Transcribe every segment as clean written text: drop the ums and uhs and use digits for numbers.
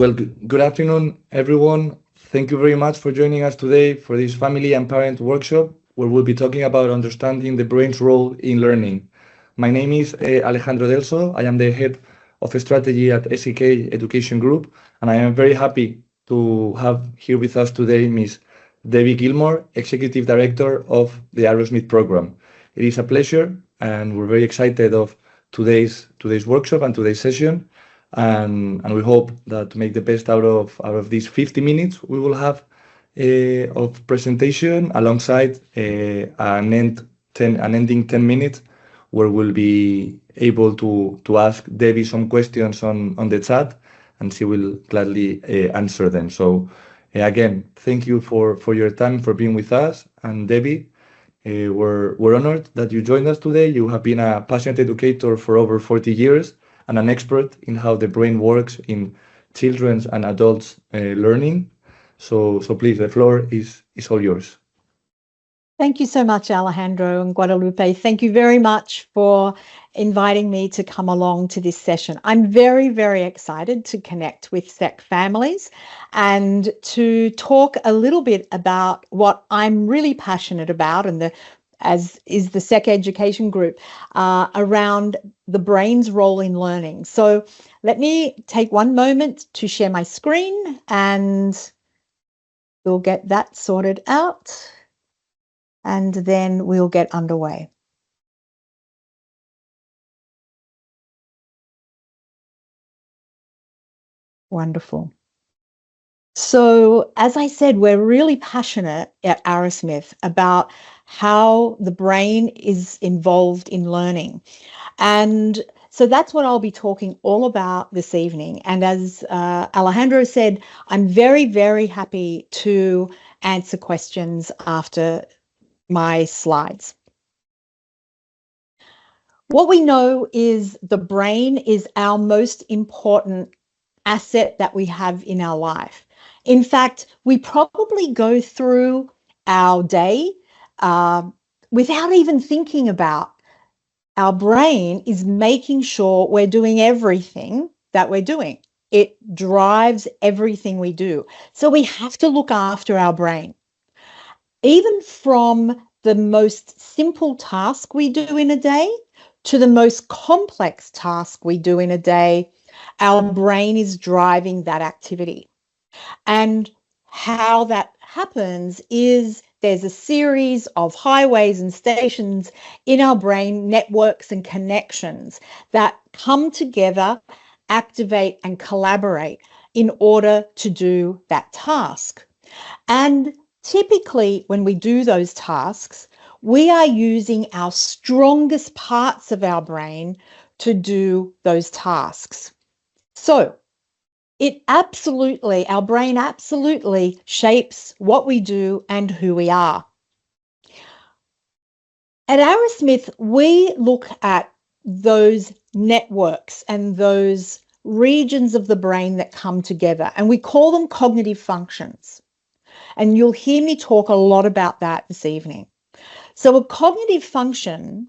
Well, good afternoon, everyone. Thank you very much for joining us today for this family and parent workshop, where we'll be talking about understanding the brain's role in learning. My name is Alejandro Delso. I am the head of strategy at SEK Education Group, and I am very happy to have here with us today Ms. Debbie Gilmore, Executive Director of the Arrowsmith program. It is a pleasure, and we're very excited of today's workshop and today's session. And we hope that to make the best out of these 50 minutes we will have of presentation alongside an ending 10 minutes where we'll be able to ask Debbie some questions on the chat, and she will gladly answer them. So again, thank you for your time, for being with us. And Debbie, we're honored that you joined us today. You have been a passionate educator for over 40 years and an expert in how the brain works in children's and adults' learning. So please, the floor is all yours. Thank you so much, Alejandro and Guadalupe. Thank you very much for inviting me to come along to this session. I'm very, very excited to connect with SEC families and to talk a little bit about what I'm really passionate about, and as is the SEC Education Group, around the brain's role in learning. So let me take one moment to share my screen and we'll get that sorted out, and then we'll get underway. Wonderful. So as I said, we're really passionate at Arrowsmith about how the brain is involved in learning. And so that's what I'll be talking all about this evening. And as Alejandro said, I'm very, very happy to answer questions after my slides. What we know is the brain is our most important asset that we have in our life. In fact, we probably go through our day without even thinking about our brain is making sure we're doing everything that we're doing. It drives everything we do. So we have to look after our brain. Even from the most simple task we do in a day to the most complex task we do in a day, our brain is driving that activity. And how that happens is there's a series of highways and stations in our brain, networks and connections that come together, activate and collaborate in order to do that task. And typically when we do those tasks, we are using our strongest parts of our brain to do those tasks. So our brain absolutely shapes what we do and who we are. At Arrowsmith, we look at those networks and those regions of the brain that come together, and we call them cognitive functions. And you'll hear me talk a lot about that this evening. So a cognitive function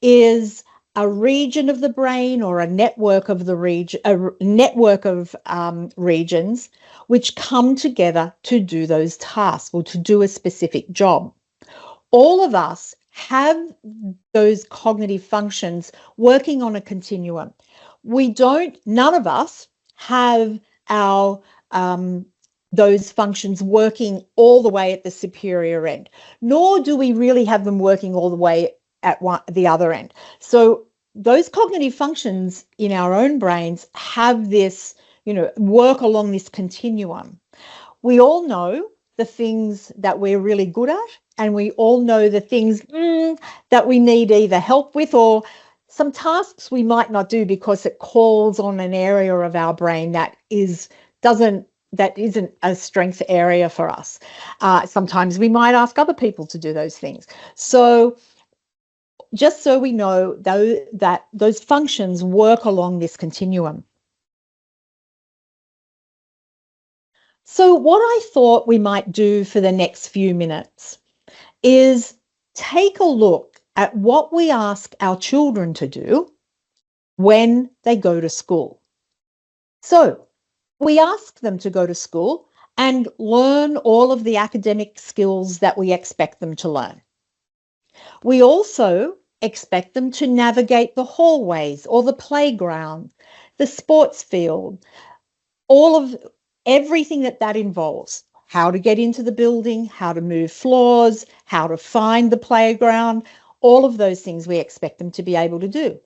is a region of the brain or a network of regions which come together to do those tasks or to do a specific job. All of us have those cognitive functions working on a continuum. None of us have our those functions working all the way at the superior end, nor do we really have them working all the way at the other end. So those cognitive functions in our own brains have this, work along this continuum. We all know the things that we're really good at, and we all know the things that we need either help with or some tasks we might not do because it calls on an area of our brain that isn't a strength area for us. Sometimes we might ask other people to do those things. So just so we know that those functions work along this continuum. So what I thought we might do for the next few minutes is take a look at what we ask our children to do when they go to school. So We ask them to go to school and learn all of the academic skills that we expect them to learn. We also expect them to navigate the hallways or the playground, the sports field, all of everything that involves. How to get into the building, how to move floors, how to find the playground, all of those things we expect them to be able to do.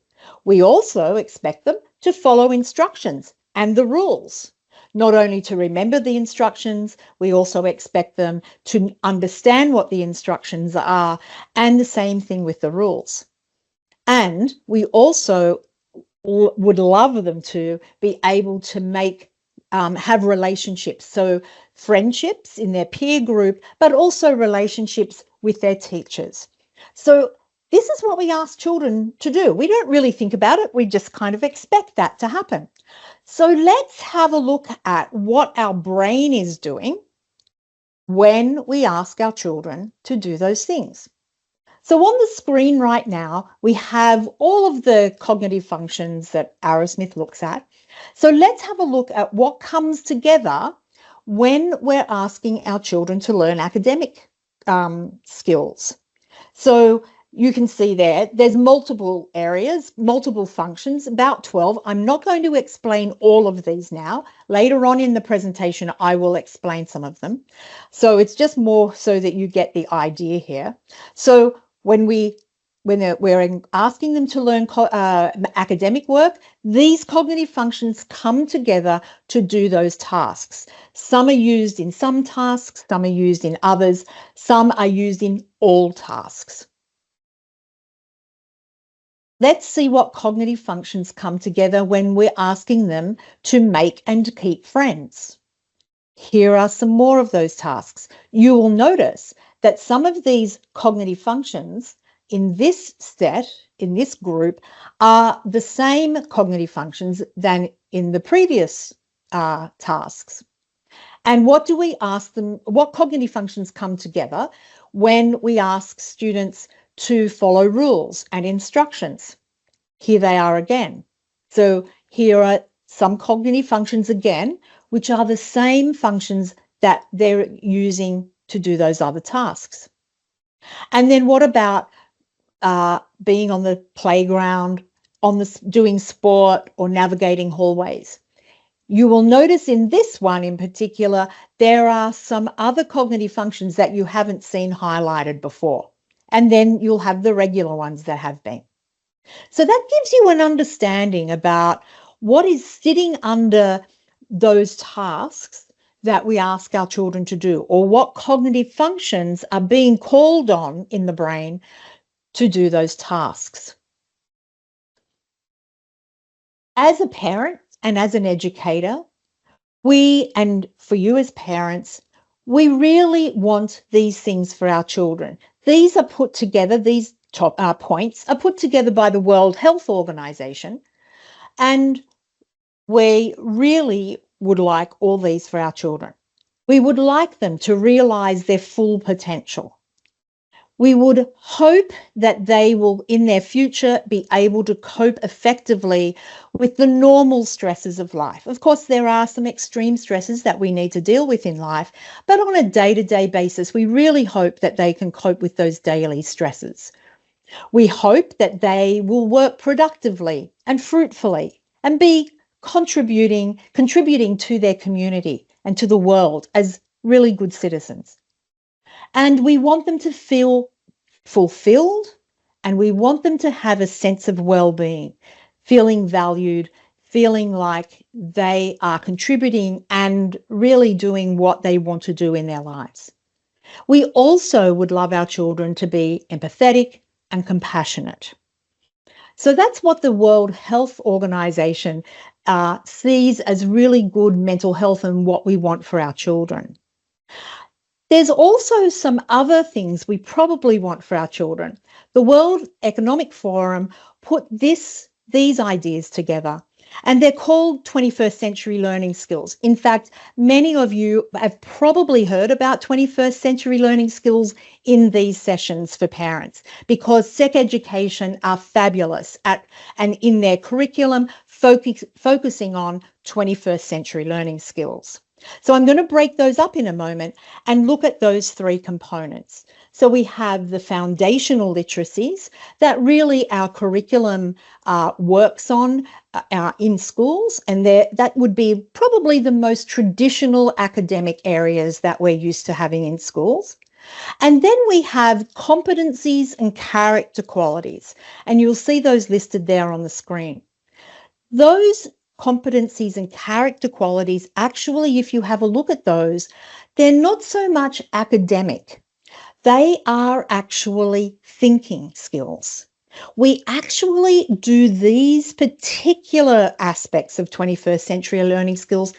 We also expect them to follow instructions and the rules. Not only to remember the instructions, we also expect them to understand what the instructions are, and the same thing with the rules. And we also would love them to be able to have relationships, so friendships in their peer group, but also relationships with their teachers. So this is what we ask children to do. We don't really think about it. We just kind of expect that to happen. So let's have a look at what our brain is doing when we ask our children to do those things. So on the screen right now, we have all of the cognitive functions that Arrowsmith looks at. So let's have a look at what comes together when we're asking our children to learn academic skills. So you can see there's multiple areas, multiple functions, about 12. I'm not going to explain all of these now. Later on in the presentation, I will explain some of them. So it's just more so that you get the idea here. So when we're asking them to learn academic work, these cognitive functions come together to do those tasks. Some are used in some tasks, some are used in others, some are used in all tasks. Let's see what cognitive functions come together when we're asking them to make and keep friends. Here are some more of those tasks. You will notice that some of these cognitive functions in this set, in this group, are the same cognitive functions than in the previous tasks. And what do we ask them? What cognitive functions come together when we ask students to follow rules and instructions? Here they are again. So here are some cognitive functions again, which are the same functions that they're using to do those other tasks. And then what about being on the playground, doing sport or navigating hallways? You will notice in this one in particular, there are some other cognitive functions that you haven't seen highlighted before. And then you'll have the regular ones that have been. So that gives you an understanding about what is sitting under those tasks that we ask our children to do, or what cognitive functions are being called on in the brain to do those tasks. As a parent and as an educator, and for you as parents, we really want these things for our children. These are put together, these top points are put together by the World Health Organization, and we really would like all these for our children. We would like them to realize their full potential. We would hope that they will, in their future, be able to cope effectively with the normal stresses of life. Of course, there are some extreme stresses that we need to deal with in life, but on a day-to-day basis, we really hope that they can cope with those daily stresses. We hope that they will work productively and fruitfully and be contributing to their community and to the world as really good citizens. And we want them to feel fulfilled, and we want them to have a sense of well-being, feeling valued, feeling like they are contributing and really doing what they want to do in their lives. We also would love our children to be empathetic and compassionate. So that's what the World Health Organization sees as really good mental health and what we want for our children. There's also some other things we probably want for our children. The World Economic Forum put these ideas together, and they're called 21st century learning skills. In fact, many of you have probably heard about 21st century learning skills in these sessions for parents, because SEC Education are fabulous and in their curriculum, focusing on 21st century learning skills. So I'm going to break those up in a moment and look at those three components. So we have the foundational literacies that really our curriculum works on in schools, and that would be probably the most traditional academic areas that we're used to having in schools. And then we have competencies and character qualities, and you'll see those listed there on the screen. Those competencies and character qualities, actually, if you have a look at those, they're not so much academic. They are actually thinking skills. We actually do these particular aspects of 21st century learning skills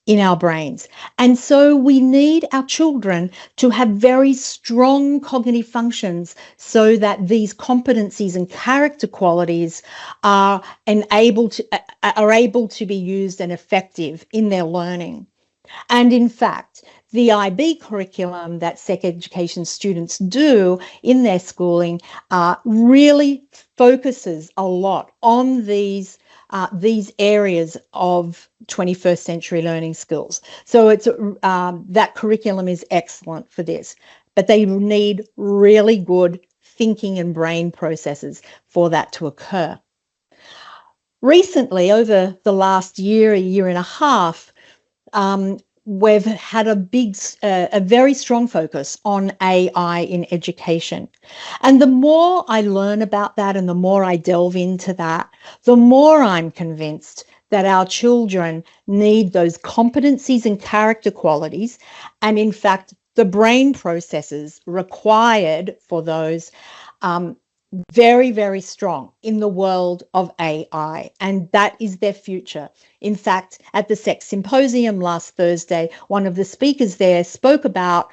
in our brains. And so we need our children to have very strong cognitive functions so that these competencies and character qualities are able to be used and effective in their learning. And in fact, the IB curriculum that SEC education students do in their schooling really focuses a lot on these areas of 21st century learning skills. So it's that curriculum is excellent for this, but they need really good thinking and brain processes for that to occur. Recently, over the last year, a year and a half, we've had a very strong focus on AI in education. And the more I learn about that and the more I delve into that, the more I'm convinced that our children need those competencies and character qualities, and in fact, the brain processes required for those very, very strong in the world of AI, and that is their future. In fact, at the SEC Symposium last Thursday, one of the speakers there spoke about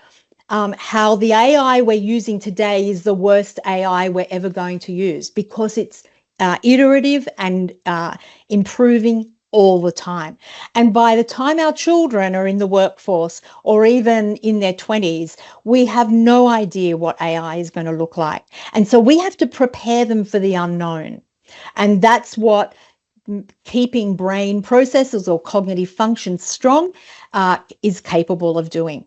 how the AI we're using today is the worst AI we're ever going to use because it's iterative and improving all the time. And by the time our children are in the workforce or even in their 20s, we have no idea what AI is going to look like. And so we have to prepare them for the unknown. And that's what keeping brain processes or cognitive functions strong is capable of doing.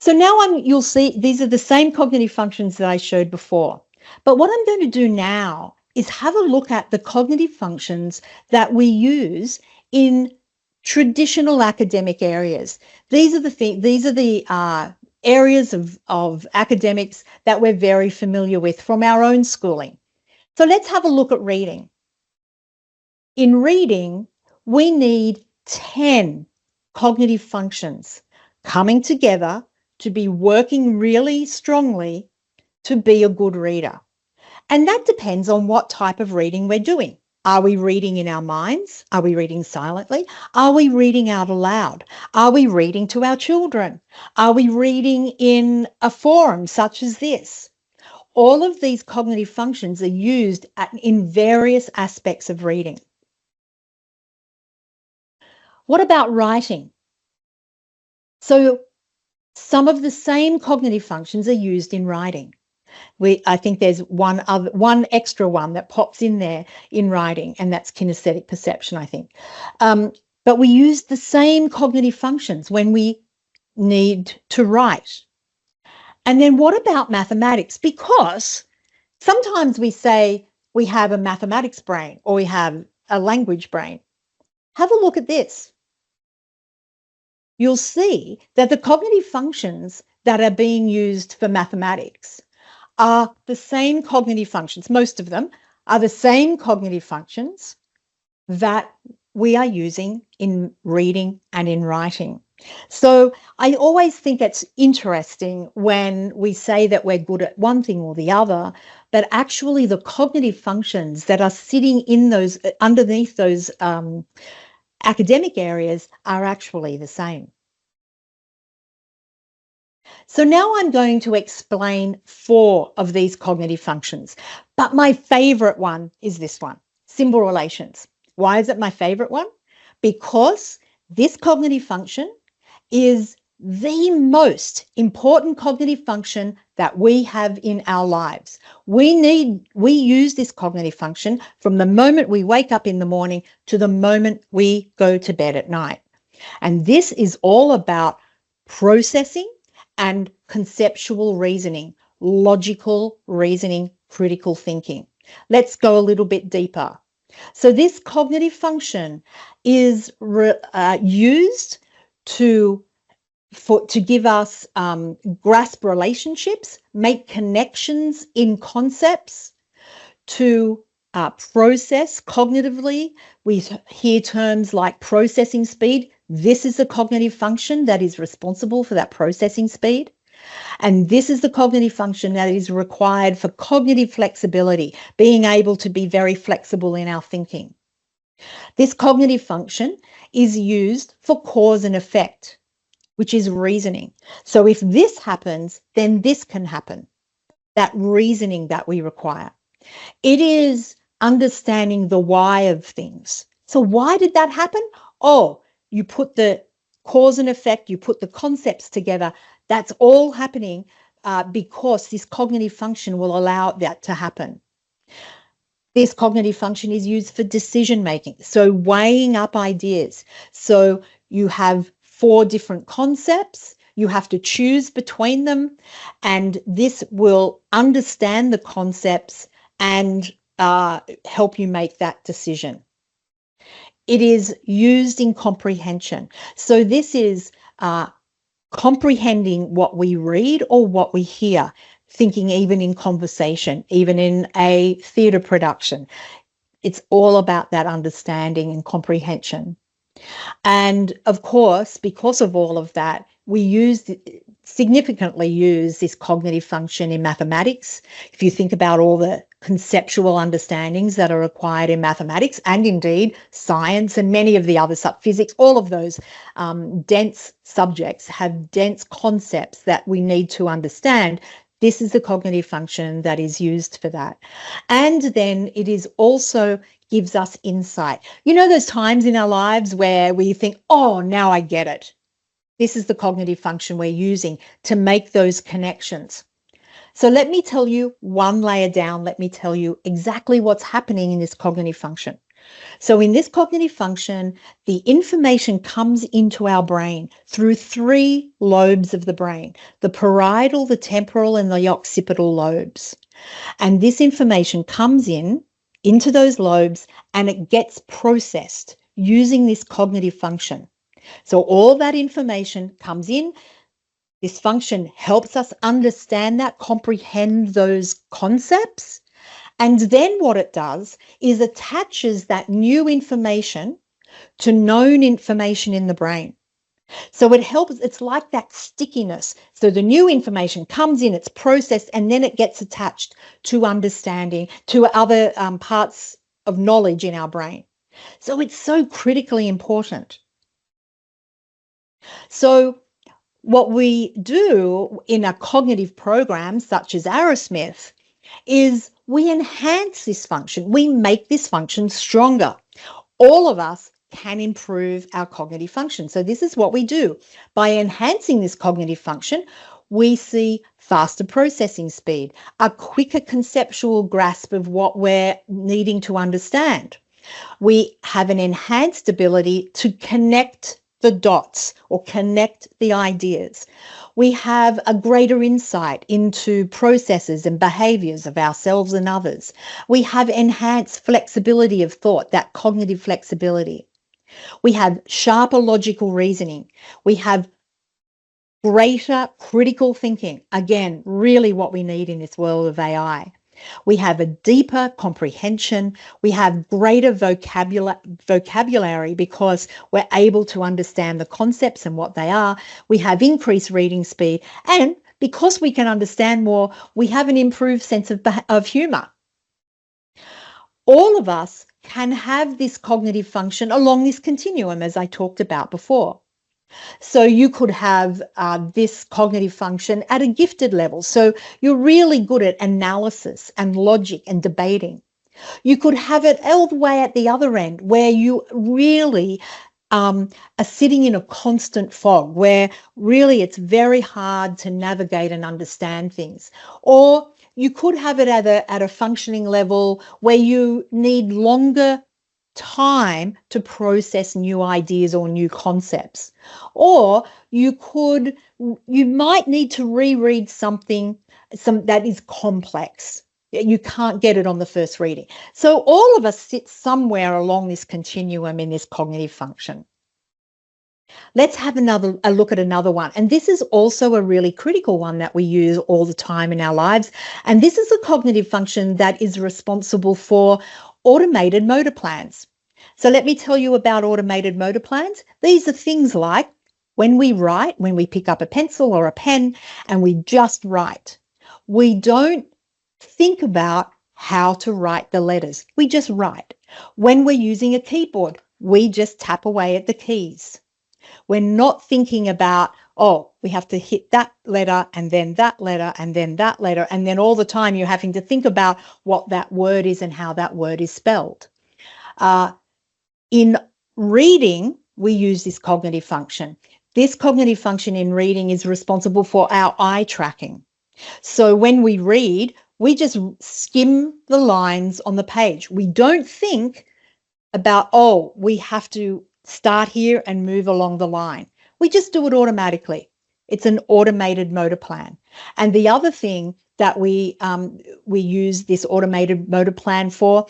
So now you'll see these are the same cognitive functions that I showed before. But what I'm going to do now is have a look at the cognitive functions that we use in traditional academic areas. These are the areas of academics that we're very familiar with from our own schooling. So let's have a look at reading. In reading, we need 10 cognitive functions coming together to be working really strongly to be a good reader. And that depends on what type of reading we're doing. Are we reading in our minds? Are we reading silently? Are we reading out aloud? Are we reading to our children? Are we reading in a forum such as this? All of these cognitive functions are used in various aspects of reading. What about writing? So some of the same cognitive functions are used in writing. I think there's one extra one that pops in there in writing, and that's kinesthetic perception, I think. But we use the same cognitive functions when we need to write. And then what about mathematics? Because sometimes we say we have a mathematics brain or we have a language brain. Have a look at this. You'll see that the cognitive functions that are being used for mathematics are the same cognitive functions. Most of them are the same cognitive functions that we are using in reading and in writing. So I always think it's interesting when we say that we're good at one thing or the other, but actually the cognitive functions that are sitting in those underneath those academic areas are actually the same. So now I'm going to explain 4 of these cognitive functions, but my favorite one is this one, symbol relations. Why is it my favorite one? Because this cognitive function is the most important cognitive function that we have in our lives. We use this cognitive function from the moment we wake up in the morning to the moment we go to bed at night. And this is all about processing and conceptual reasoning, logical reasoning, critical thinking. Let's go a little bit deeper. So this cognitive function is used to give us grasp relationships, make connections in concepts, to process cognitively. We hear terms like processing speed. This is the cognitive function that is responsible for that processing speed. And this is the cognitive function that is required for cognitive flexibility, being able to be very flexible in our thinking. This cognitive function is used for cause and effect, which is reasoning. So if this happens, then this can happen. That reasoning that we require. It is understanding the why of things. So why did that happen? Oh, you put the cause and effect, you put the concepts together. That's all happening because this cognitive function will allow that to happen. This cognitive function is used for decision making. So weighing up ideas. So you have 4 different concepts. You have to choose between them. And this will understand the concepts and help you make that decision. It is used in comprehension. So this is comprehending what we read or what we hear, thinking even in conversation, even in a theatre production. It's all about that understanding and comprehension. And of course, because of all of that, we significantly use this cognitive function in mathematics. If you think about all the conceptual understandings that are required in mathematics and indeed science and many of the other physics, all of those dense subjects have dense concepts that we need to understand. This is the cognitive function that is used for that. And then it is also gives us insight. You know those times in our lives where we think, oh, now I get it. This is the cognitive function we're using to make those connections. So let me tell you one layer down. Let me tell you exactly what's happening in this cognitive function. So in this cognitive function, the information comes into our brain through 3 lobes of the brain, the parietal, the temporal, and the occipital lobes. And this information comes into those lobes and it gets processed using this cognitive function. So all that information comes in. This function helps us understand that, comprehend those concepts. And then what it does is attaches that new information to known information in the brain. So it helps, it's like that stickiness. So the new information comes in, it's processed, and then it gets attached to understanding, to other parts of knowledge in our brain. So it's so critically important. So what we do in a cognitive program such as Arrowsmith is we enhance this function. We make this function stronger. All of us can improve our cognitive function. So this is what we do. By enhancing this cognitive function, we see faster processing speed, a quicker conceptual grasp of what we're needing to understand. We have an enhanced ability to connect the dots or connect the ideas. We have a greater insight into processes and behaviors of ourselves and others. We have enhanced flexibility of thought, that cognitive flexibility. We have sharper logical reasoning. We have greater critical thinking. Again, really what we need in this world of AI. We have a deeper comprehension. We have greater vocabulary because we're able to understand the concepts and what they are. We have increased reading speed. And because we can understand more, we have an improved sense of humor. All of us can have this cognitive function along this continuum, as I talked about before. So you could have this cognitive function at a gifted level. So you're really good at analysis and logic and debating. You could have it all the way at the other end where you really are sitting in a constant fog where really it's very hard to navigate and understand things. Or you could have it at a functioning level where you need longer time to process new ideas or new concepts. Or you might need to reread something that is complex. You can't get it on the first reading. So all of us sit somewhere along this continuum in this cognitive function. Let's have a look at another one. And this is also a really critical one that we use all the time in our lives. And this is a cognitive function that is responsible for automated motor plans. So let me tell you about automated motor plans. These are things like when we write, when we pick up a pencil or a pen and we just write. We don't think about how to write the letters. We just write. When we're using a keyboard, we just tap away at the keys. We're not thinking about, oh, we have to hit that letter and then that letter and then that letter. And then all the time you're having to think about what that word is and how that word is spelled. In reading, we use this cognitive function. This cognitive function in reading is responsible for our eye tracking. So when we read, we just skim the lines on the page. We don't think about, oh, we have to start here and move along the line. We just do it automatically. It's an automated motor plan. And the other thing that we use this automated motor plan for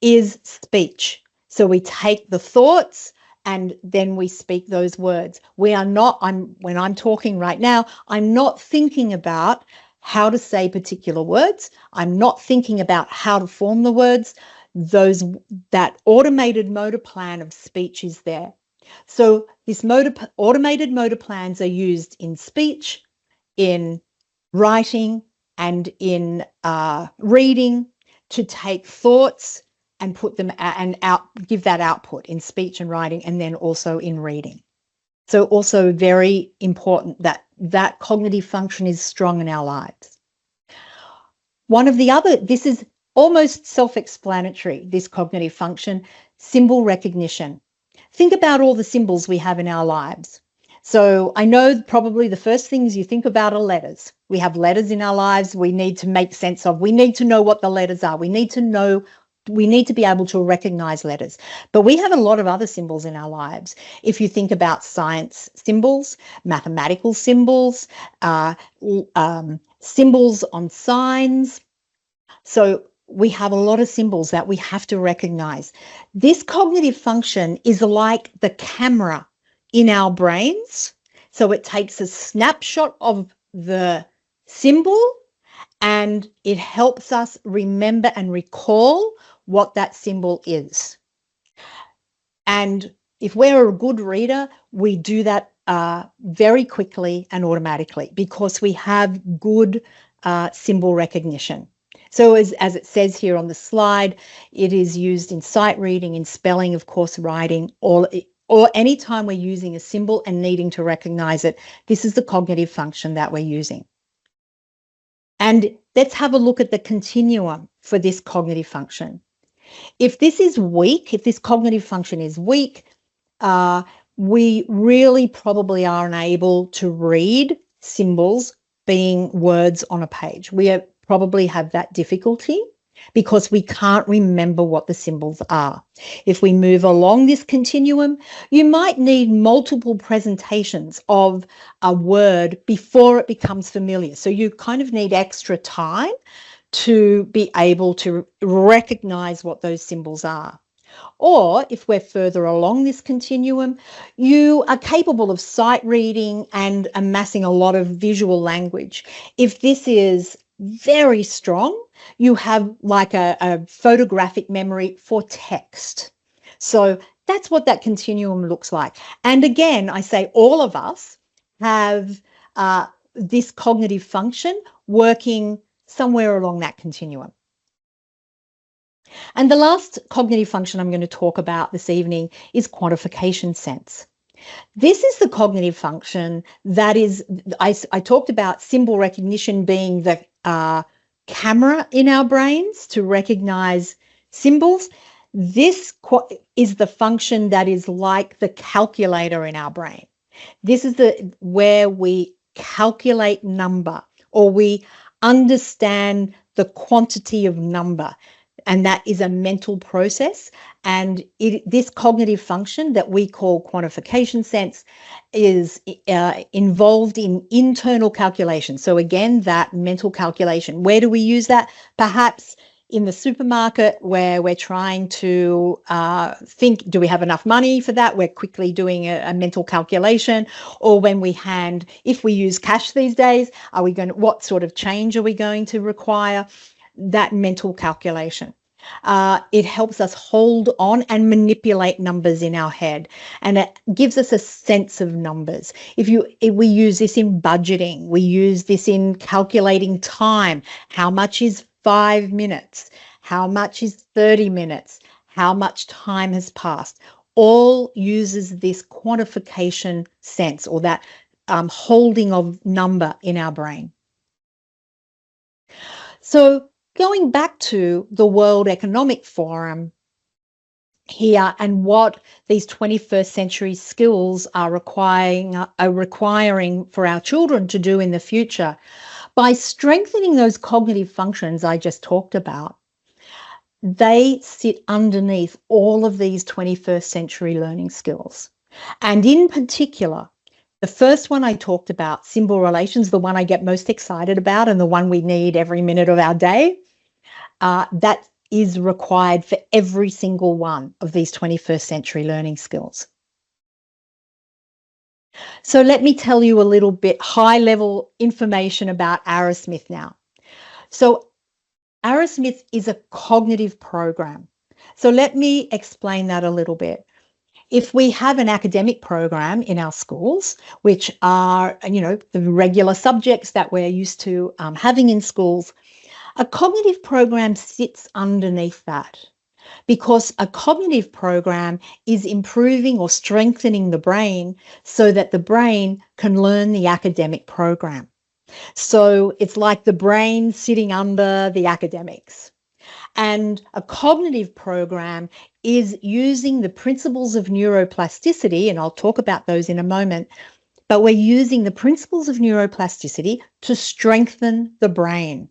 is speech. So we take the thoughts and then we speak those words. When I'm talking right now, I'm not thinking about how to say particular words. I'm not thinking about how to form the words. That automated motor plan of speech is there. So this automated motor plans are used in speech, in writing, and in reading to take thoughts and put them give that output in speech and writing, and then also in reading. So also very important that cognitive function is strong in our lives. This is almost self-explanatory, this cognitive function, symbol recognition. Think about all the symbols we have in our lives. So I know probably the first things you think about are letters. We have letters in our lives we need to make sense of. We need to know what the letters are. We need to be able to recognize letters. But we have a lot of other symbols in our lives. If you think about science symbols, mathematical symbols, symbols on signs. So we have a lot of symbols that we have to recognize. This cognitive function is like the camera in our brains. So it takes a snapshot of the symbol and it helps us remember and recall what that symbol is. And if we're a good reader, we do that very quickly and automatically because we have good symbol recognition. So as it says here on the slide, it is used in sight reading, in spelling, of course, writing, or any time we're using a symbol and needing to recognize it. This is the cognitive function that we're using. And let's have a look at the continuum for this cognitive function. If this is weak, if this cognitive function is weak, we really probably are unable to read symbols being words on a page. We probably have that difficulty because we can't remember what the symbols are. If we move along this continuum, you might need multiple presentations of a word before it becomes familiar. So you kind of need extra time to be able to recognize what those symbols are. Or if we're further along this continuum, you are capable of sight reading and amassing a lot of visual language. If this is very strong, you have like a photographic memory for text. So that's what that continuum looks like. And again, I say all of us have this cognitive function working somewhere along that continuum. And the last cognitive function I'm going to talk about this evening is quantification sense. This is the cognitive function that is, I talked about symbol recognition being the camera in our brains to recognize symbols. This is the function that is like the calculator in our brain. This is where we calculate number, or we understand the quantity of number. And that is a mental process. And this cognitive function that we call quantification sense is involved in internal calculation. So again, that mental calculation. Where do we use that? Perhaps in the supermarket, where we're trying to think, do we have enough money for that? We're quickly doing a mental calculation. Or when if we use cash these days, what sort of change are we going to require? That mental calculation. It helps us hold on and manipulate numbers in our head, and it gives us a sense of numbers. If we use this in budgeting, we use this in calculating time. How much is 5 minutes? How much is 30 minutes? How much time has passed? All uses this quantification sense, or that holding of number in our brain. So going back to the World Economic Forum here, and what these 21st century skills are requiring for our children to do in the future, by strengthening those cognitive functions I just talked about, they sit underneath all of these 21st century learning skills. And in particular, the first one I talked about, symbol relations, the one I get most excited about and the one we need every minute of our day, that is required for every single one of these 21st century learning skills. So let me tell you a little bit high-level information about Arrowsmith now. So Arrowsmith is a cognitive program. So let me explain that a little bit. If we have an academic program in our schools, which are, the regular subjects that we're used to having in schools, a cognitive program sits underneath that, because a cognitive program is improving or strengthening the brain so that the brain can learn the academic program. So it's like the brain sitting under the academics. And a cognitive program is using the principles of neuroplasticity, and I'll talk about those in a moment, but we're using the principles of neuroplasticity to strengthen the brain.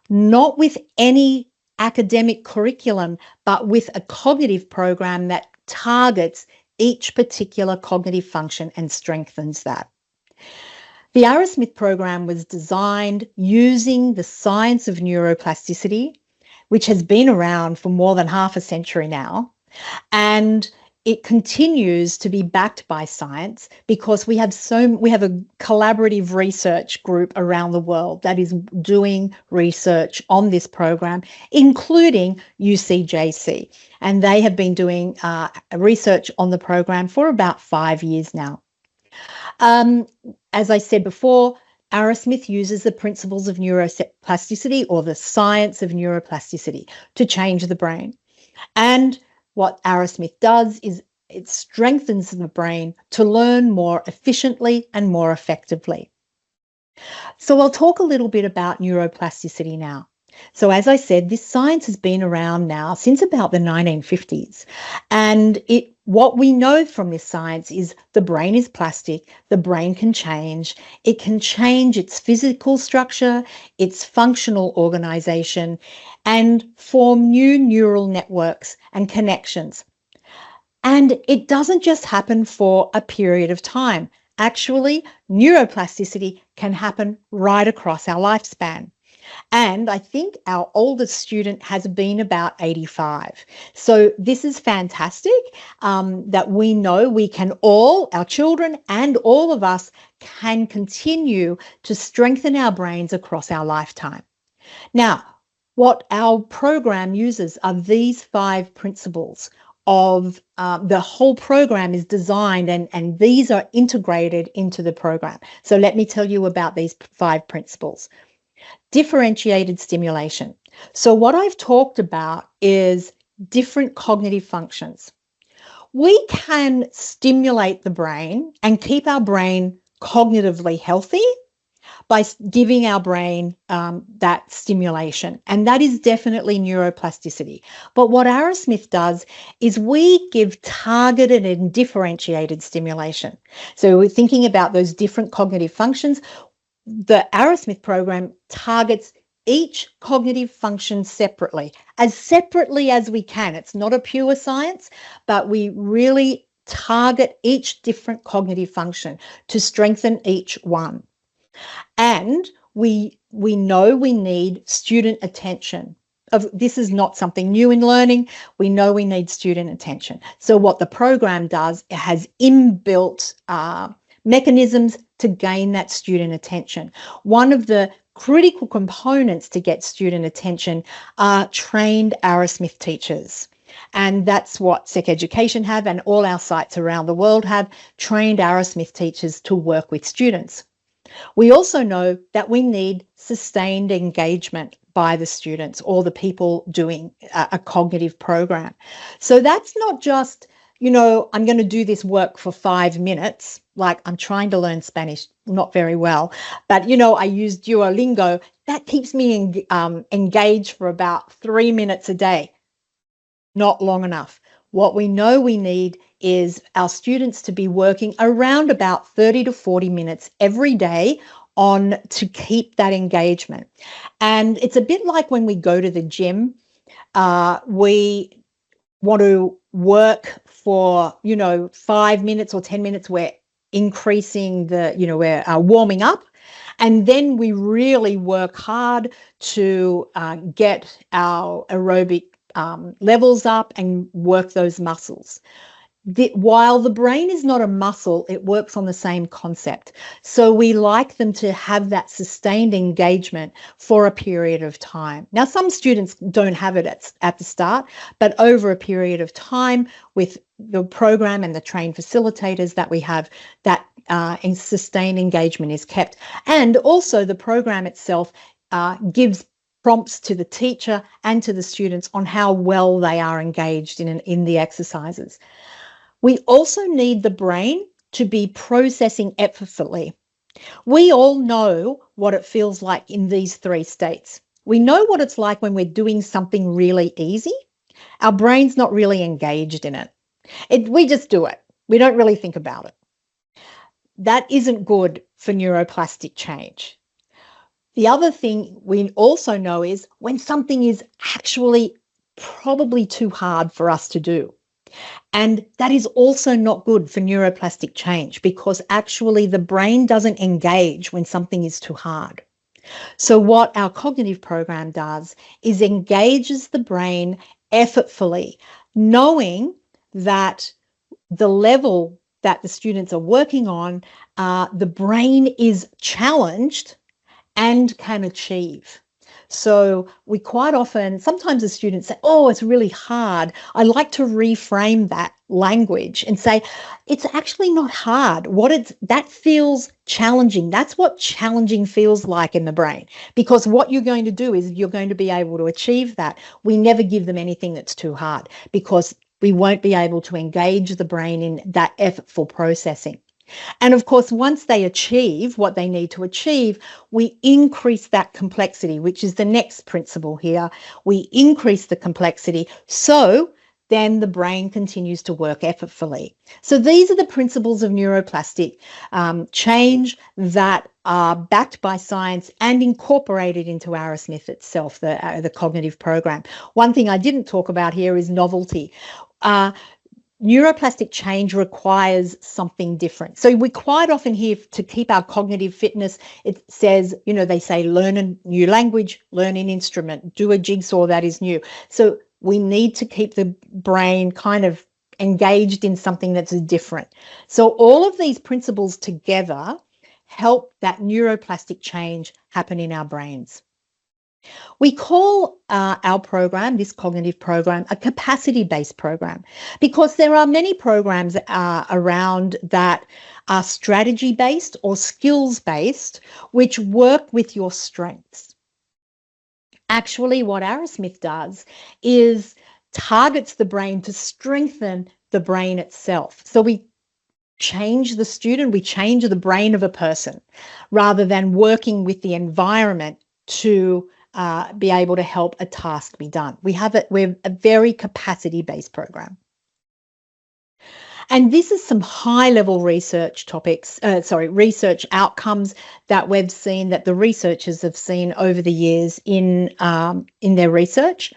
Not with any academic curriculum, but with a cognitive program that targets each particular cognitive function and strengthens that. The Arrowsmith program was designed using the science of neuroplasticity, which has been around for more than half a century now, and it continues to be backed by science, because we have a collaborative research group around the world that is doing research on this program, including UCJC, and they have been doing research on the program for about 5 years now. As I said before, Arrowsmith uses the principles of neuroplasticity, or the science of neuroplasticity, to change the brain. And what Arrowsmith does is it strengthens the brain to learn more efficiently and more effectively. So I'll talk a little bit about neuroplasticity now. So as I said, this science has been around now since about the 1950s. And what we know from this science is the brain is plastic, the brain can change. It can change its physical structure, its functional organization, and form new neural networks and connections. And it doesn't just happen for a period of time. Actually, neuroplasticity can happen right across our lifespan. And I think our oldest student has been about 85. So this is fantastic, that we know we can our children and all of us, can continue to strengthen our brains across our lifetime. Now, what our program uses are these 5 principles of the whole program is designed, and these are integrated into the program. So let me tell you about these 5 principles. Differentiated stimulation. So what I've talked about is different cognitive functions. We can stimulate the brain and keep our brain cognitively healthy by giving our brain that stimulation. And that is definitely neuroplasticity. But what Arrowsmith does is we give targeted and differentiated stimulation. So we're thinking about those different cognitive functions. The Arrowsmith program targets each cognitive function separately as we can. It's not a pure science, but we really target each different cognitive function to strengthen each one. And we know we need student attention. This is not something new in learning. We know we need student attention. So what the program does, it has inbuilt mechanisms to gain that student attention. One of the critical components to get student attention are trained Arrowsmith teachers. And that's what Sec Education have, and all our sites around the world have trained Arrowsmith teachers to work with students. We also know that we need sustained engagement by the students or the people doing a cognitive program. So that's not just, I'm going to do this work for 5 minutes, like I'm trying to learn Spanish, not very well, but, I use Duolingo. That keeps me engaged for about 3 minutes a day. Not long enough. What we know we need is our students to be working around about 30 to 40 minutes every day to keep that engagement. And it's a bit like when we go to the gym, we want to work for, 5 minutes or 10 minutes. We're increasing we're warming up. And then we really work hard to get our aerobic levels up and work those muscles. While the brain is not a muscle, it works on the same concept. So we like them to have that sustained engagement for a period of time. Now, some students don't have it at the start, but over a period of time with the program and the trained facilitators that we have, that sustained engagement is kept. And also the program itself gives prompts to the teacher and to the students on how well they are engaged in the exercises. We also need the brain to be processing effortlessly. We all know what it feels like in these 3 states. We know what it's like when we're doing something really easy. Our brain's not really engaged in it. We just do it. We don't really think about it. That isn't good for neuroplastic change. The other thing we also know is when something is actually probably too hard for us to do. And that is also not good for neuroplastic change because actually the brain doesn't engage when something is too hard. So what our cognitive program does is engages the brain effortfully, knowing that the level that the students are working on, the brain is challenged and can achieve. So we quite often, sometimes the students say, oh, it's really hard. I like to reframe that language and say, it's actually not hard. That feels challenging. That's what challenging feels like in the brain, because what you're going to do is you're going to be able to achieve that. We never give them anything that's too hard because we won't be able to engage the brain in that effortful processing. And of course, once they achieve what they need to achieve, we increase that complexity, which is the next principle here. We increase the complexity so then the brain continues to work effortfully. So these are the principles of neuroplastic change that are backed by science and incorporated into Arrowsmith itself, the cognitive program. One thing I didn't talk about here is novelty. Neuroplastic change requires something different. So we quite often hear to keep our cognitive fitness, it says, they say learn a new language, learn an instrument, do a jigsaw that is new. So we need to keep the brain kind of engaged in something that's different. So all of these principles together help that neuroplastic change happen in our brains. We call our program, this cognitive program, a capacity-based program because there are many programs around that are strategy-based or skills-based, which work with your strengths. Actually, what Arrowsmith does is targets the brain to strengthen the brain itself. So we change the student, we change the brain of a person rather than working with the environment to be able to help a task be done. We're a very capacity-based program. And this is some high-level research research outcomes that we've seen, that the researchers have seen over the years in their research.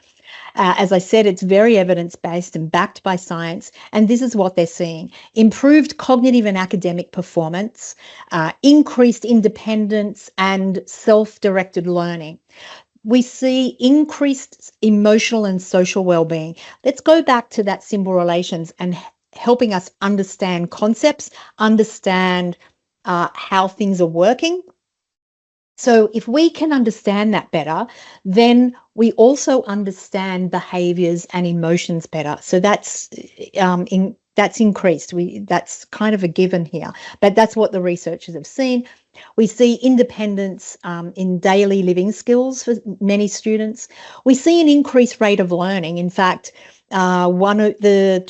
As I said, it's very evidence-based and backed by science, and this is what they're seeing: improved cognitive and academic performance, increased independence and self-directed learning. We see increased emotional and social well-being. Let's go back to that symbol relations and helping us understand concepts, understand how things are working. So if we can understand that better, then we also understand behaviors and emotions better. So that's increased. That's kind of a given here, but that's what the researchers have seen. We see independence in daily living skills for many students. We see an increased rate of learning. In fact, the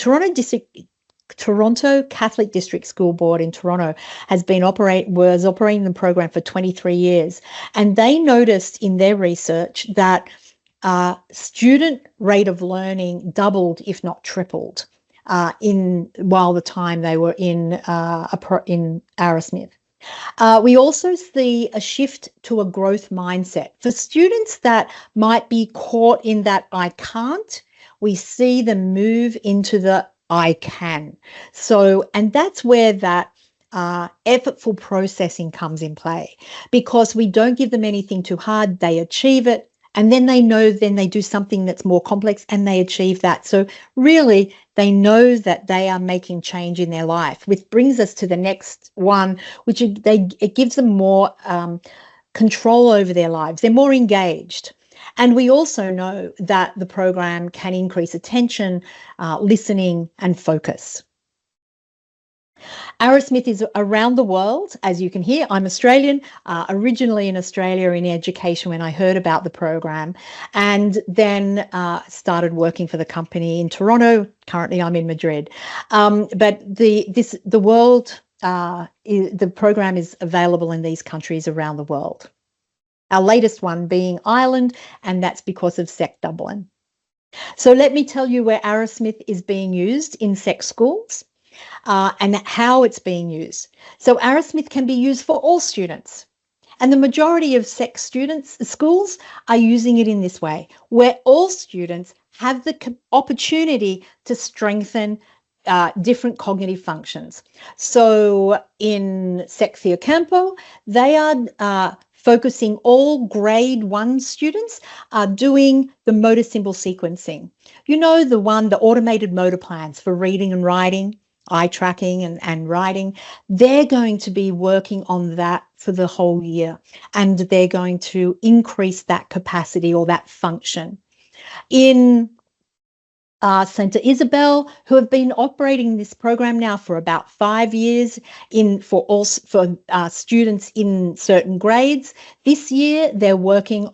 Toronto Catholic District School Board in Toronto was operating the program for 23 years, and they noticed in their research that student rate of learning doubled, if not tripled, while the time they were in Arrowsmith. We also see a shift to a growth mindset. For students that might be caught in that I can't, we see them move into the I can. So, and that's where that effortful processing comes in play, because we don't give them anything too hard, they achieve it, and then they do something that's more complex and they achieve that. So really, they know that they are making change in their life, which brings us to the next one, which it gives them more control over their lives. They're more engaged. And we also know that the program can increase attention, listening, and focus. Arrowsmith is around the world, as you can hear. I'm Australian, originally in Australia in education when I heard about the program, and then started working for the company in Toronto. Currently, I'm in Madrid. But the program is available in these countries around the world. Our latest one being Ireland, and that's because of SEC Dublin. So let me tell you where Arrowsmith is being used in SEC schools and how it's being used. So Arrowsmith can be used for all students, and the majority of SEC schools are using it in this way, where all students have the opportunity to strengthen different cognitive functions. So in SEC Theocampo, they are focusing all grade 1 students are doing the motor symbol sequencing. You know, the automated motor plans for reading and writing, eye tracking and writing. They're going to be working on that for the whole year, and they're going to increase that capacity or that function. In St. Isabel, who have been operating this program now for about 5 years for students in certain grades. This year, they're working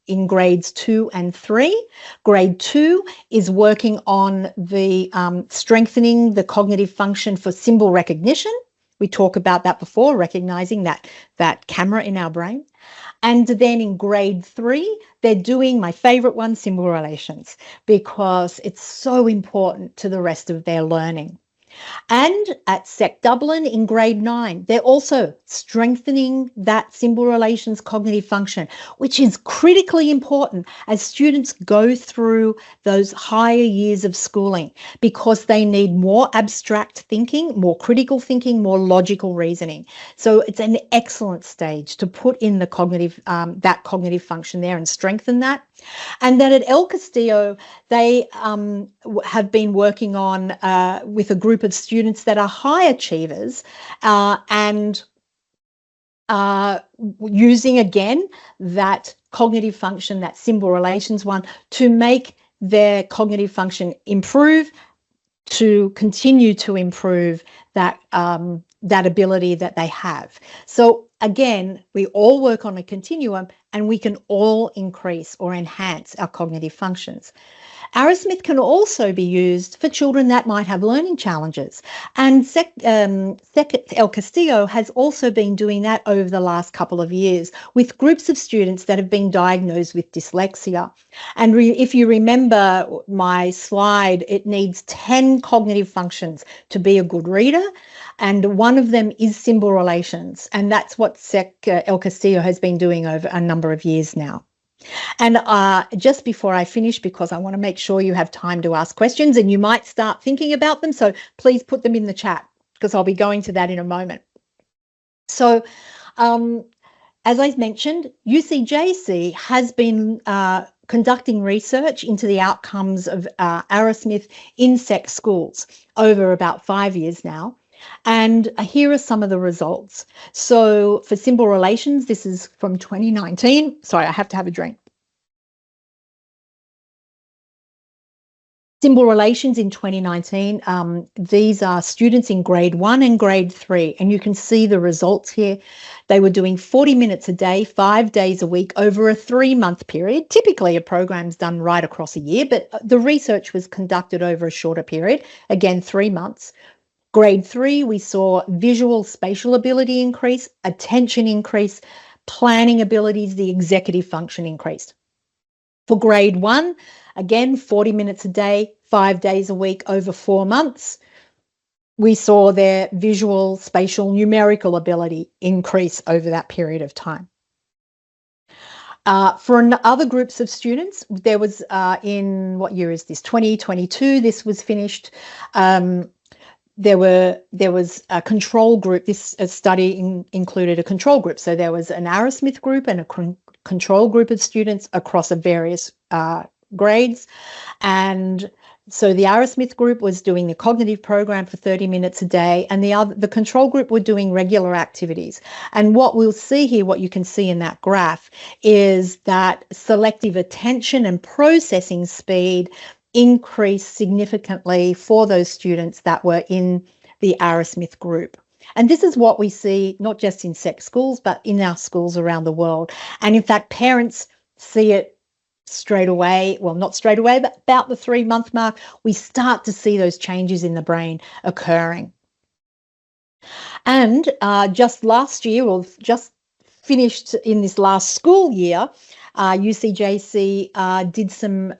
in grades 2 and 3. Grade 2 is working on the strengthening the cognitive function for symbol recognition. We talked about that before, recognizing that camera in our brain. And then in grade 3, they're doing my favorite one, symbol relations, because it's so important to the rest of their learning. And at SEC Dublin in grade 9, they're also strengthening that symbol relations cognitive function, which is critically important as students go through those higher years of schooling, because they need more abstract thinking, more critical thinking, more logical reasoning. So it's an excellent stage to put in the that cognitive function there and strengthen that. And then at El Castillo, they have been working on with a group of students that are high achievers and using, again, that cognitive function, that symbol relations one, to make their cognitive function improve, to continue to improve that ability that they have. So again, we all work on a continuum, and we can all increase or enhance our cognitive functions. Arrowsmith can also be used for children that might have learning challenges. And El Castillo has also been doing that over the last couple of years with groups of students that have been diagnosed with dyslexia. And if you remember my slide, it needs 10 cognitive functions to be a good reader. And one of them is symbol relations. And that's what El Castillo has been doing over a number of years now. And just before I finish, because I want to make sure you have time to ask questions and you might start thinking about them, so please put them in the chat because I'll be going to that in a moment. So as I mentioned, UCJC has been conducting research into the outcomes of Arrowsmith in SEC schools over about 5 years now. And here are some of the results. So for symbol relations, this is from 2019. Sorry, I have to have a drink. Symbol relations in 2019, these are students in grade 1 and grade 3, and you can see the results here. They were doing 40 minutes a day, 5 days a week over a 3-month period. Typically, a program's done right across a year, but the research was conducted over a shorter period, again, 3 months. Grade 3, we saw visual spatial ability increase, attention increase, planning abilities, the executive function increased. For grade 1, again, 40 minutes a day, 5 days a week over 4 months, we saw their visual, spatial, numerical ability increase over that period of time. For other groups of students, there was in, what year is this? 2022, this was finished. There was a control group. This study included a control group. So there was an Arrowsmith group and a control group of students across various grades. And so the Arrowsmith group was doing the cognitive program for 30 minutes a day, and the control group were doing regular activities. And what we'll see here, what you can see in that graph, is that selective attention and processing speed increased significantly for those students that were in the Arrowsmith group. And this is what we see not just in SEC schools, but in our schools around the world. And in fact, parents see it straight away. Well, not straight away, but about the 3-month mark, we start to see those changes in the brain occurring. And just last year, or just finished in this last school year, UCJC did some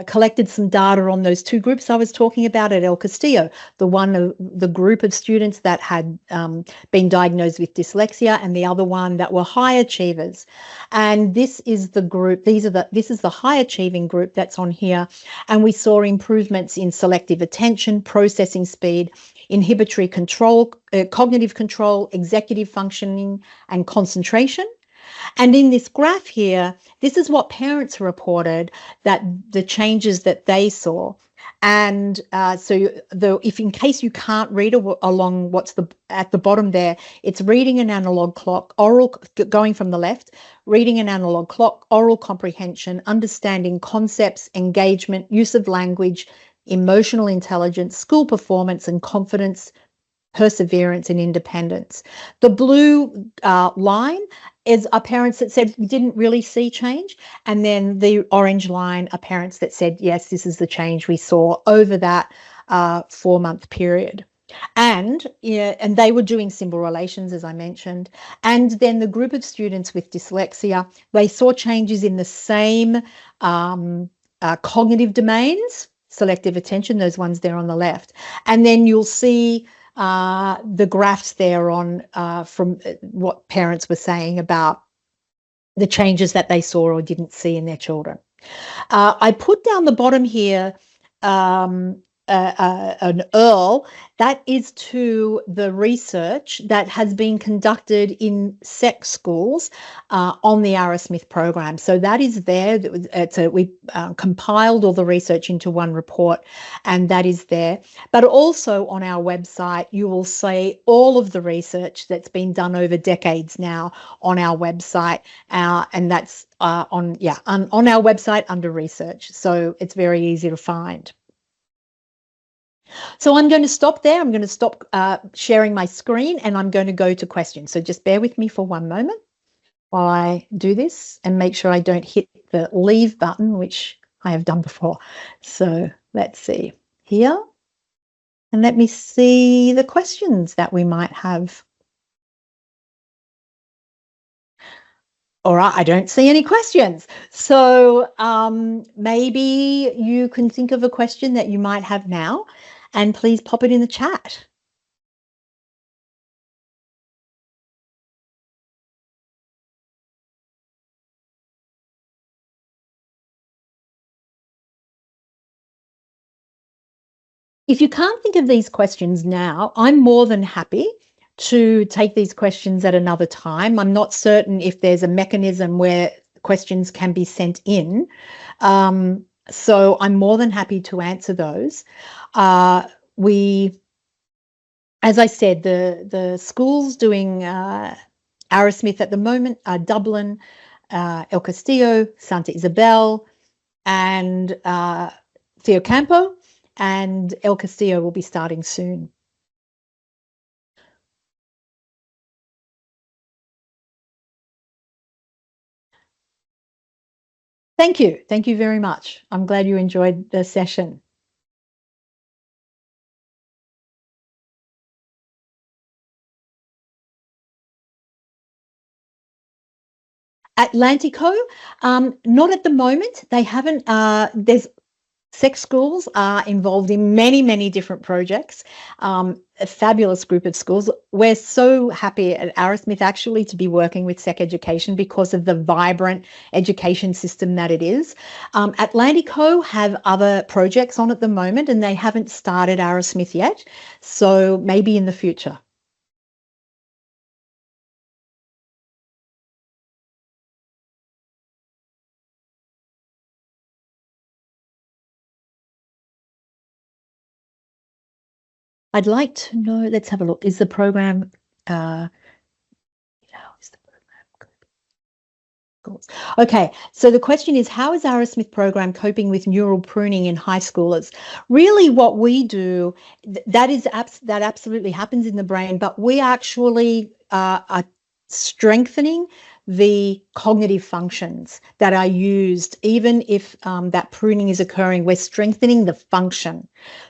collected some data on those 2 groups I was talking about at El Castillo, the group of students that had been diagnosed with dyslexia, and the other one that were high achievers. And this is the group, this is the high achieving group that's on here. And we saw improvements in selective attention, processing speed, inhibitory control, cognitive control, executive functioning, and concentration. And in this graph here, this is what parents reported, that the changes that they saw. And if in case you can't read along what's at the bottom there, it's reading an analog clock, oral, going from the left, reading an analog clock, oral comprehension, understanding concepts, engagement, use of language, emotional intelligence, school performance and confidence, perseverance and independence. The blue line is are parents that said we didn't really see change, and then the orange line are parents that said, yes, this is the change we saw over that 4-month period. And they were doing symbol relations, as I mentioned. And then the group of students with dyslexia, they saw changes in the same cognitive domains, selective attention, those ones there on the left. And then you'll see the graphs there on from what parents were saying about the changes that they saw or didn't see in their children. I put down the bottom here an URL that is to the research that has been conducted in SEC schools on the Arrowsmith program. So that is there. We compiled all the research into one report, and that is there. But also on our website, you will see all of the research that's been done over decades now on our website, and that's on our website under research. So it's very easy to find. So I'm going to stop there. I'm going to stop sharing my screen, and I'm going to go to questions. So just bear with me for one moment while I do this and make sure I don't hit the leave button, which I have done before. So let's see here. And let me see the questions that we might have. All right, I don't see any questions. So maybe you can think of a question that you might have now, and please pop it in the chat. If you can't think of these questions now, I'm more than happy to take these questions at another time. I'm not certain if there's a mechanism where questions can be sent in. So I'm more than happy to answer those. As I said, the schools doing Arrowsmith at the moment are Dublin, El Castillo, Santa Isabel, and Theocampo, and El Castillo will be starting soon. Thank you. Thank you very much. I'm glad you enjoyed the session. Atlantico, not at the moment. They haven't, there's sex schools are involved in many, many different projects. A fabulous group of schools. We're so happy at Arrowsmith actually to be working with SEC Education because of the vibrant education system that it is. Atlantico have other projects on at the moment and they haven't started Arrowsmith yet. So maybe in the future. I'd like to know, let's have a look. Is the program, okay, so the question is, how is Arrowsmith program coping with neural pruning in high schoolers? Really what we do, that absolutely happens in the brain, but we actually are strengthening the cognitive functions that are used. Even if that pruning is occurring, we're strengthening the function.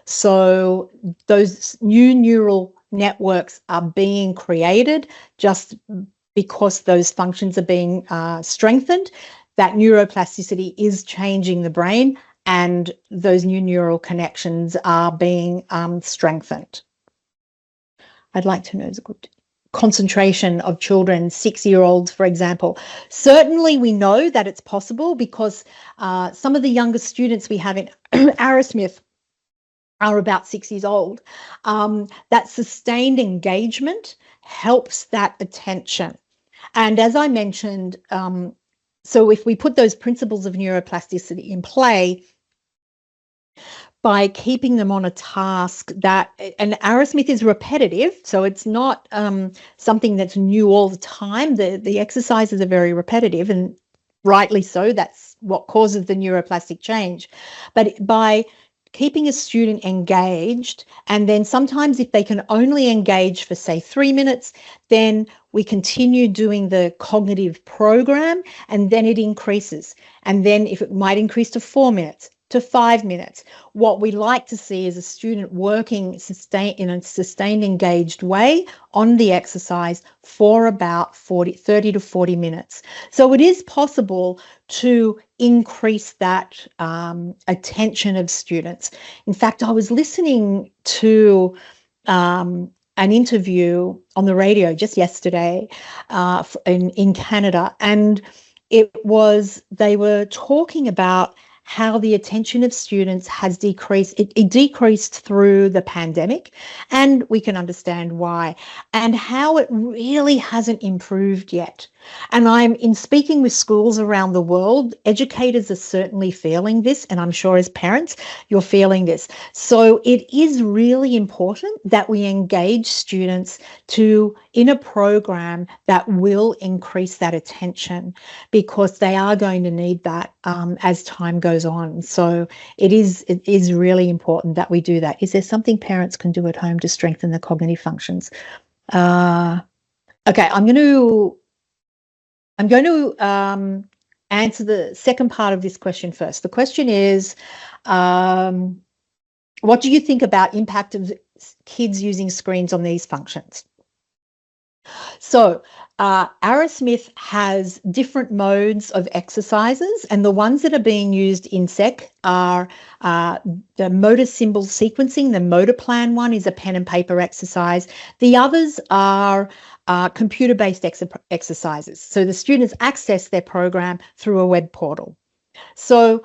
So those new neural networks are being created just because those functions are being strengthened. That neuroplasticity is changing the brain and those new neural connections are being strengthened. I'd like to know is a good concentration of children, 6-year-olds, for example. Certainly we know that it's possible because some of the youngest students we have in Arrowsmith are about 6 years old. That sustained engagement helps that attention. And as I mentioned, so if we put those principles of neuroplasticity in play, by keeping them on a task that, and Arrowsmith is repetitive, so it's not something that's new all the time. The exercises are very repetitive, and rightly so. That's what causes the neuroplastic change. But by keeping a student engaged, and then sometimes if they can only engage for, say, 3 minutes, then we continue doing the cognitive program, and then it increases. And then if it might increase to 4 minutes, to 5 minutes. What we like to see is a student working in a sustained engaged way on the exercise for about 30 to 40 minutes. So it is possible to increase that attention of students. In fact, I was listening to an interview on the radio just yesterday in Canada, and they were talking about how the attention of students has decreased. It decreased through the pandemic, and we can understand why, and how it really hasn't improved yet. And I'm in speaking with schools around the world, educators are certainly feeling this, and I'm sure as parents, you're feeling this. So it is really important that we engage students in a program that will increase that attention, because they are going to need that as time goes on. So it is really important that we do that. Is there something parents can do at home to strengthen the cognitive functions? Okay, I'm going to answer the second part of this question first. The question is, what do you think about impact of kids using screens on these functions? So Arrowsmith has different modes of exercises, and the ones that are being used in SEC are the motor symbol sequencing. The motor plan one is a pen and paper exercise. The others are computer-based exercises. So the students access their program through a web portal. So,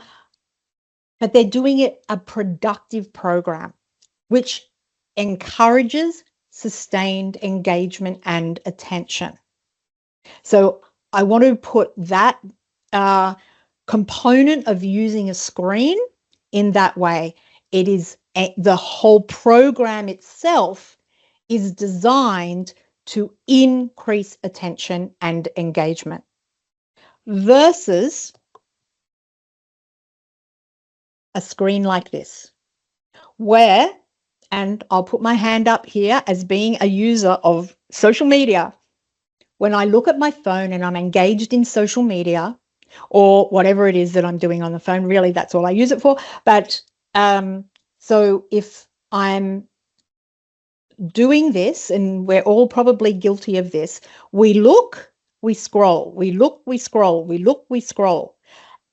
but they're doing it a productive program, which encourages sustained engagement and attention. So I want to put that component of using a screen in that way. It is the whole program itself is designed to increase attention and engagement versus a screen like this, where, and I'll put my hand up here as being a user of social media. When I look at my phone and I'm engaged in social media or whatever it is that I'm doing on the phone, really that's all I use it for. But so if I'm doing this, and we're all probably guilty of this, we look, we scroll, we look, we scroll, we look, we scroll.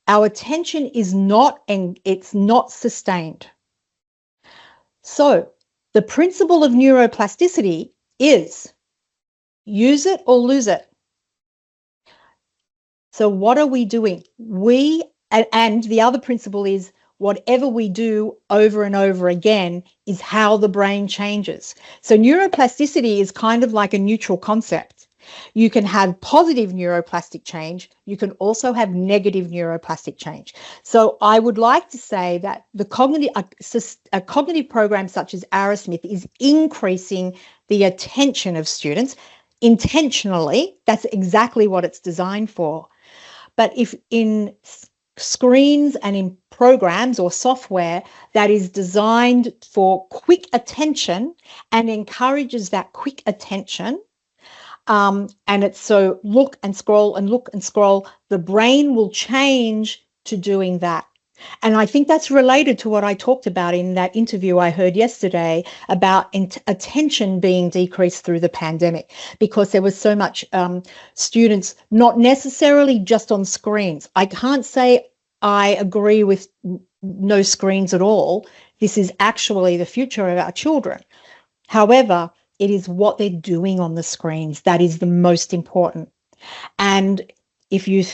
Our attention is not, and it's not sustained. So the principle of neuroplasticity is use it or lose it. So what are we doing? And the other principle is whatever we do over and over again is how the brain changes. So neuroplasticity is kind of like a neutral concept. You can have positive neuroplastic change. You can also have negative neuroplastic change. So I would like to say that a cognitive program such as Arrowsmith is increasing the attention of students intentionally. That's exactly what it's designed for. But if in screens and in programs or software that is designed for quick attention and encourages that quick attention, and it's so look and scroll and look and scroll, the brain will change to doing that. And I think that's related to what I talked about in that interview I heard yesterday about attention being decreased through the pandemic, because there was so much students, not necessarily just on screens. I can't say I agree with no screens at all. This is actually the future of our children. However, it is what they're doing on the screens that is the most important. And if you,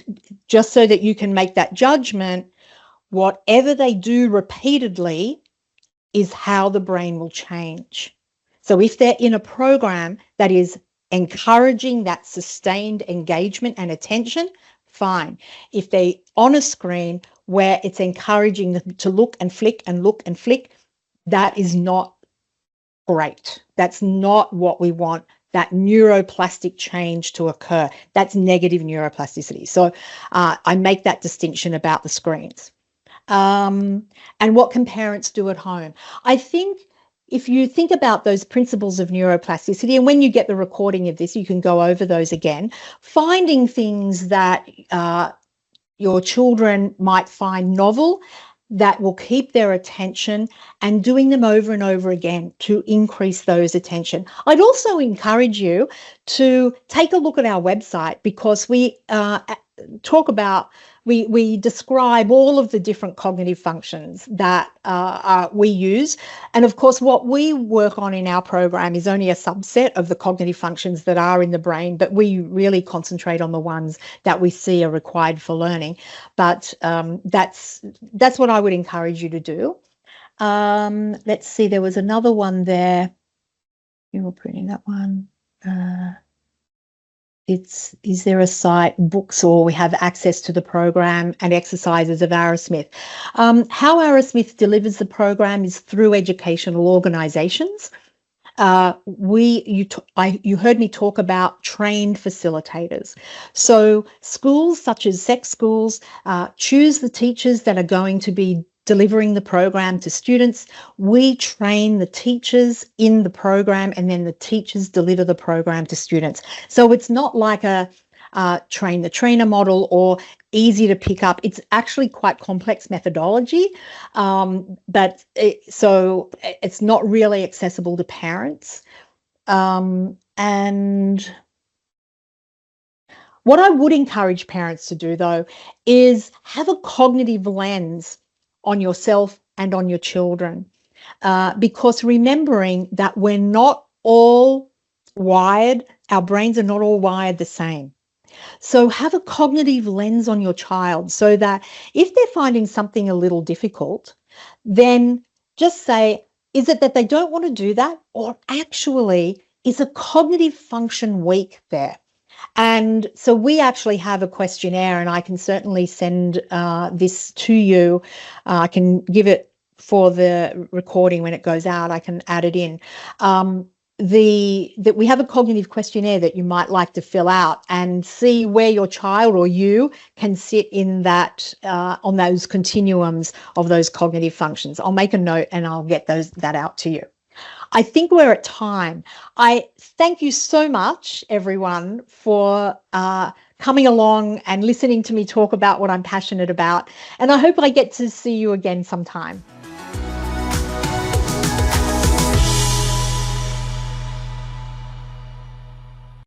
just so that you can make that judgment, whatever they do repeatedly is how the brain will change. So if they're in a program that is encouraging that sustained engagement and attention, fine. If they're on a screen where it's encouraging them to look and flick and look and flick, that is not great. That's not what we want, that neuroplastic change to occur. That's negative neuroplasticity. So I make that distinction about the screens. And what can parents do at home? I think if you think about those principles of neuroplasticity, and when you get the recording of this, you can go over those again, finding things that your children might find novel that will keep their attention and doing them over and over again to increase those attention. I'd also encourage you to take a look at our website, because we talk about, we describe all of the different cognitive functions that we use. And of course, what we work on in our program is only a subset of the cognitive functions that are in the brain, but we really concentrate on the ones that we see are required for learning. But that's what I would encourage you to do. Let's see, there was another one there. You were putting that one. Is there a site, books, or we have access to the program and exercises of Arrowsmith? How Arrowsmith delivers the program is through educational organisations. You heard me talk about trained facilitators. So schools such as SEC schools choose the teachers that are going to be delivering the program to students. We train the teachers in the program, and then the teachers deliver the program to students. So it's not like a train the trainer model or easy to pick up. It's actually quite complex methodology, but so it's not really accessible to parents. And what I would encourage parents to do, though, is have a cognitive lens on yourself and on your children, because remembering that we're not all wired, our brains are not all wired the same. So have a cognitive lens on your child so that if they're finding something a little difficult, then just say, is it that they don't want to do that? Or actually, is a cognitive function weak there? And so we actually have a questionnaire, and I can certainly send this to you. I can give it for the recording when it goes out. I can add it in. That we have a cognitive questionnaire that you might like to fill out and see where your child or you can sit in that on those continuums of those cognitive functions. I'll make a note and I'll get that out to you. I think we're at time. I thank you so much, everyone, for coming along and listening to me talk about what I'm passionate about. And I hope I get to see you again sometime.